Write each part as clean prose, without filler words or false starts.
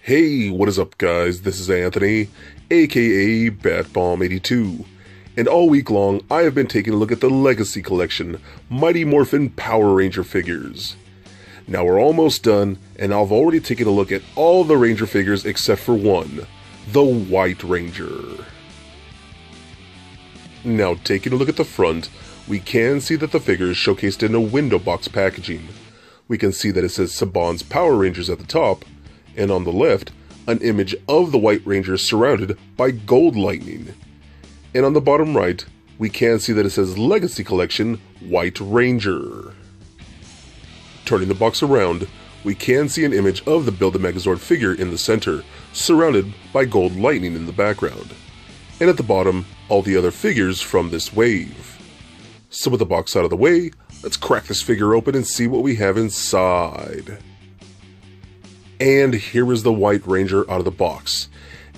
Hey, what is up guys? This is Anthony, aka BatBomb82, and all week long I have been taking a look at the Legacy Collection Mighty Morphin Power Ranger figures. Now we're almost done, and I've already taken a look at all the Ranger figures except for one, the White Ranger. Now taking a look at the front, we can see that the figure is showcased in a window box packaging. We can see that it says Saban's Power Rangers at the top, and on the left, an image of the White Ranger surrounded by gold lightning. And on the bottom right, we can see that it says Legacy Collection White Ranger. Turning the box around, we can see an image of the Build-A-Megazord figure in the center, surrounded by gold lightning in the background. And at the bottom, all the other figures from this wave. So with the box out of the way, let's crack this figure open and see what we have inside. And here is the White Ranger out of the box.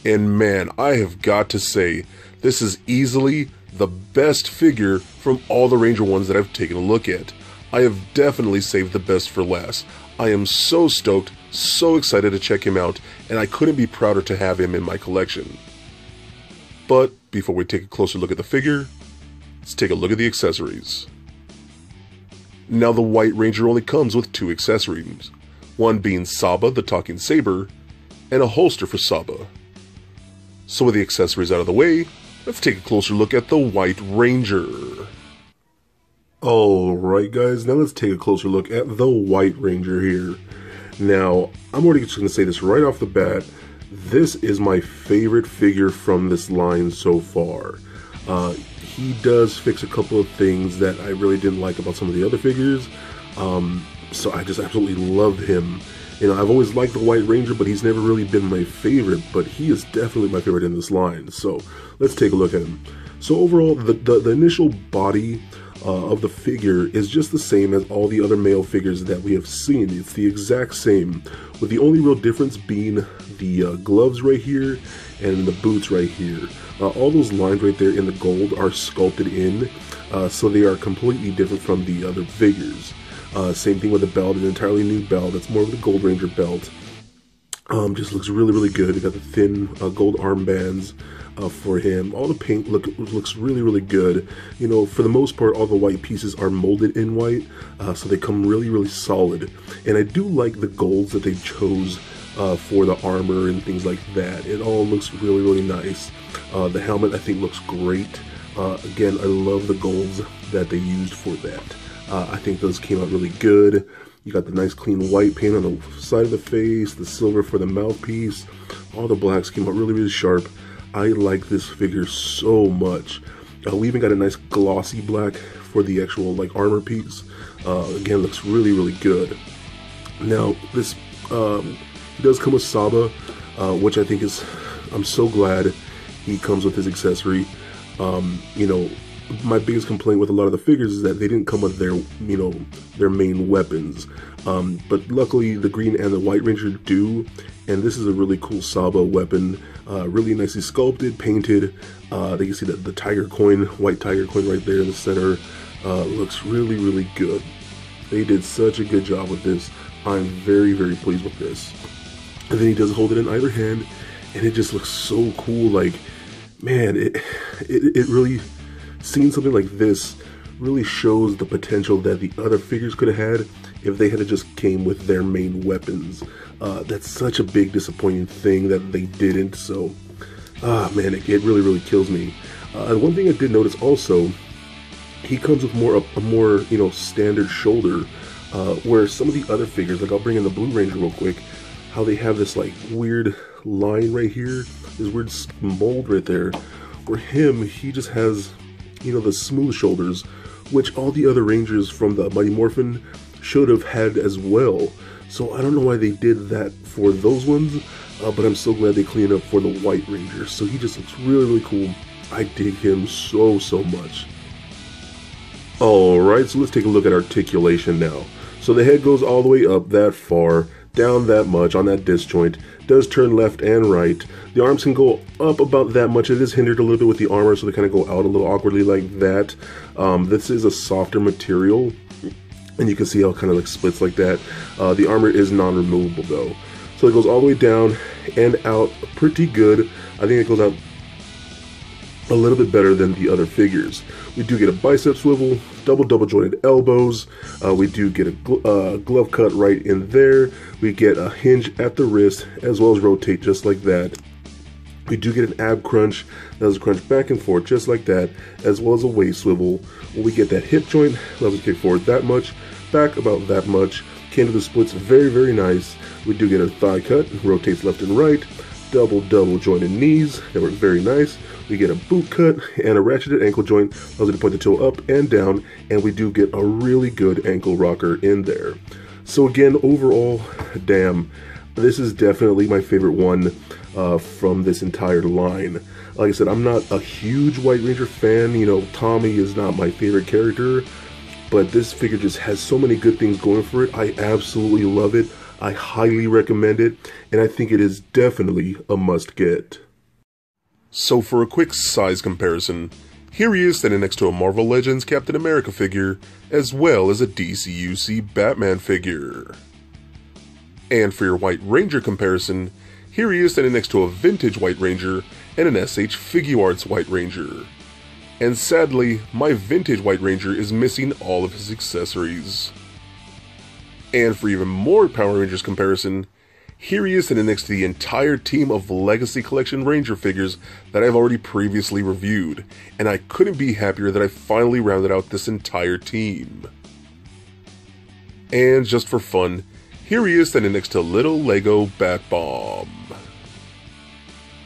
And man, I have got to say, this is easily the best figure from all the Ranger ones that I've taken a look at. I have definitely saved the best for last. I am so stoked, so excited to check him out, and I couldn't be prouder to have him in my collection. But before we take a closer look at the figure, let's take a look at the accessories. Now the White Ranger only comes with two accessories. One being Saba, the talking saber, and a holster for Saba. So with the accessories out of the way, let's take a closer look at the White Ranger. Alright guys, now let's take a closer look at the White Ranger here. Now, I'm already just going to say this right off the bat, this is my favorite figure from this line so far. He does fix a couple of things that I really didn't like about some of the other figures. So I just absolutely love him. You know, I've always liked the White Ranger, but he's never really been my favorite, but he is definitely my favorite in this line. So let's take a look at him. So overall, the initial body of the figure is just the same as all the other male figures that we have seen. It's the exact same, with the only real difference being the gloves right here and the boots right here. All those lines right there in the gold are sculpted in, so they are completely different from the other figures. Same thing with the belt, an entirely new belt. That's more of the Gold Ranger belt. Just looks really, really good. You got the thin gold armbands for him. All the paint looks really, really good. You know, for the most part, all the white pieces are molded in white, so they come really, really solid. And I do like the golds that they chose for the armor and things like that. It all looks really, really nice. The helmet, I think, looks great. Again, I love the golds that they used for that. I think those came out really good. You got the nice clean white paint on the side of the face, the silver for the mouthpiece. All the blacks came out really, really sharp. I like this figure so much. We even got a nice glossy black for the actual armor piece. Again, looks really, really good. Now this he does come with Saba, which I think is, I'm so glad he comes with his accessory. You know, my biggest complaint with a lot of the figures is that they didn't come with their, you know, their main weapons. But luckily the Green and the White Ranger do, and this is a really cool Saba weapon, really nicely sculpted, painted. You can see that the tiger coin, white tiger coin right there in the center, looks really, really good. They did such a good job with this. I'm very, very pleased with this. And then he does hold it in either hand, and it just looks so cool. Like, man, it really, seeing something like this really shows the potential that the other figures could have had if they had just came with their main weapons. That's such a big disappointing thing that they didn't, so man, it really, really kills me. And one thing I did notice also, he comes with a more, you know, standard shoulder, where some of the other figures, like I'll bring in the Blue Ranger real quick, how they have this weird line right here, this weird mold right there, where he just has, you know, the smooth shoulders, which all the other Rangers from the Mighty Morphin should have had as well. So I don't know why they did that for those ones, but I'm so glad they cleaned up for the White Ranger. So he just looks really, really cool. I dig him so, so much. Alright, so let's take a look at articulation now. So the head goes all the way up that far, down that much on that disc joint, does turn left and right. The arms can go up about that much. It is hindered a little bit with the armor, so they kind of go out a little awkwardly like that. This is a softer material, and you can see how it kind of splits like that. The armor is non-removable though. So it goes all the way down and out pretty good. I think it goes out a little bit better than the other figures. We do get a bicep swivel, double jointed elbows. We do get a glove cut right in there. We get a hinge at the wrist, as well as rotate just like that. We do get an ab crunch, that is a crunch back and forth just like that, as well as a waist swivel. We get that hip joint, allows us to kick forward that much, back about that much. Can do the splits very nice. We do get a thigh cut, rotates left and right. Double jointed knees, that works very nice. We get a boot cut and a ratcheted ankle joint, allows you to point the toe up and down, and we do get a really good ankle rocker in there. So again, overall, damn, this is definitely my favorite one from this entire line. Like I said, I'm not a huge White Ranger fan. You know, Tommy is not my favorite character, but this figure just has so many good things going for it. I absolutely love it. I highly recommend it, and I think it is definitely a must get. So for a quick size comparison, here he is standing next to a Marvel Legends Captain America figure, as well as a DCUC Batman figure. And for your White Ranger comparison, here he is standing next to a vintage White Ranger and an SH Figuarts White Ranger. And sadly, my vintage White Ranger is missing all of his accessories. And for even more Power Rangers comparison, here he is sitting next to the entire team of Legacy Collection Ranger figures that I've already previously reviewed, and I couldn't be happier that I finally rounded out this entire team. And just for fun, here he is standing next to little Lego Bat Bomb.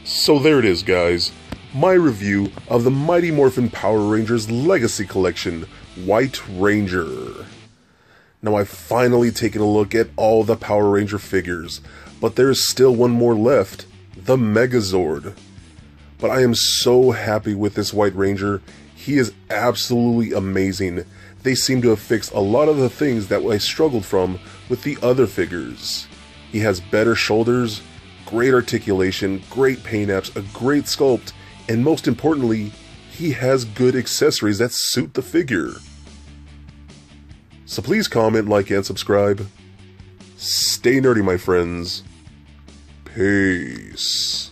So there it is, guys, my review of the Mighty Morphin Power Rangers Legacy Collection White Ranger. Now I've finally taken a look at all the Power Ranger figures, but there is still one more left, the Megazord. But I am so happy with this White Ranger. He is absolutely amazing. They seem to have fixed a lot of the things that I struggled from with the other figures. He has better shoulders, great articulation, great paint apps, a great sculpt, and most importantly, he has good accessories that suit the figure. So please comment, like, and subscribe. Stay nerdy, my friends. Peace.